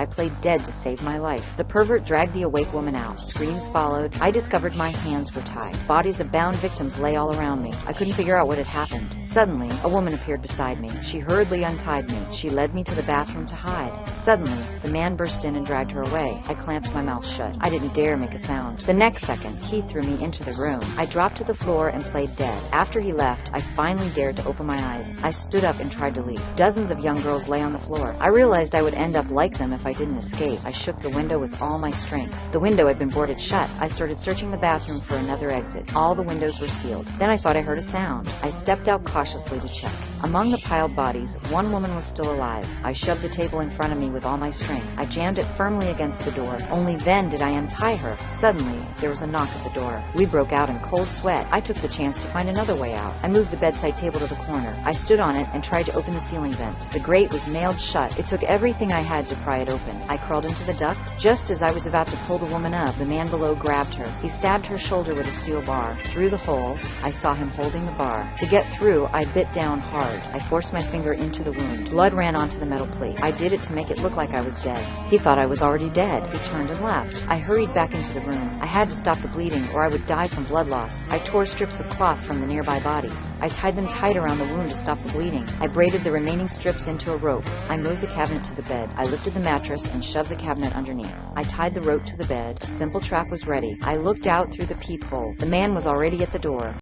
I played dead to save my life. The pervert dragged the awake woman out. Screams followed. I discovered my hands were tied. Bodies of bound victims lay all around me. I couldn't figure out what had happened. Suddenly, a woman appeared beside me. She hurriedly untied me. She led me to the bathroom to hide. Suddenly, the man burst in and dragged her away. I clamped my mouth shut. I didn't dare make a sound. The next second, he threw me into the room. I dropped to the floor and played dead. After he left, I finally dared to open my eyes. I stood up and tried to leave. Dozens of young girls lay on the floor. I realized I would end up like them if I didn't escape. I shook the window with all my strength. The window had been boarded shut. I started searching the bathroom for another exit. All the windows were sealed. Then I thought I heard a sound. I stepped out cautiously to check. Among the piled bodies, one woman was still alive. I shoved the table in front of me with all my strength. I jammed it firmly against the door. Only then did I untie her. Suddenly, there was a knock at the door. We broke out in cold sweat. I took the chance to find another way out. I moved the bedside table to the corner. I stood on it and tried to open the ceiling vent. The grate was nailed shut. It took everything I had to pry it open. I crawled into the duct. Just as I was about to pull the woman up, the man below grabbed her. He stabbed her shoulder with a steel bar. Through the hole, I saw him holding the bar. To get through, I bit down hard. I forced my finger into the wound. Blood ran onto the metal plate. I did it to make it look like I was dead. He thought I was already dead. He turned and left. I hurried back into the room. I had to stop the bleeding or I would die from blood loss. I tore strips of cloth from the nearby bodies. I tied them tight around the wound to stop the bleeding. I braided the remaining strips into a rope. I moved the cabinet to the bed. I lifted the mattress and shoved the cabinet underneath. I tied the rope to the bed. A simple trap was ready. I looked out through the peephole. The man was already at the door.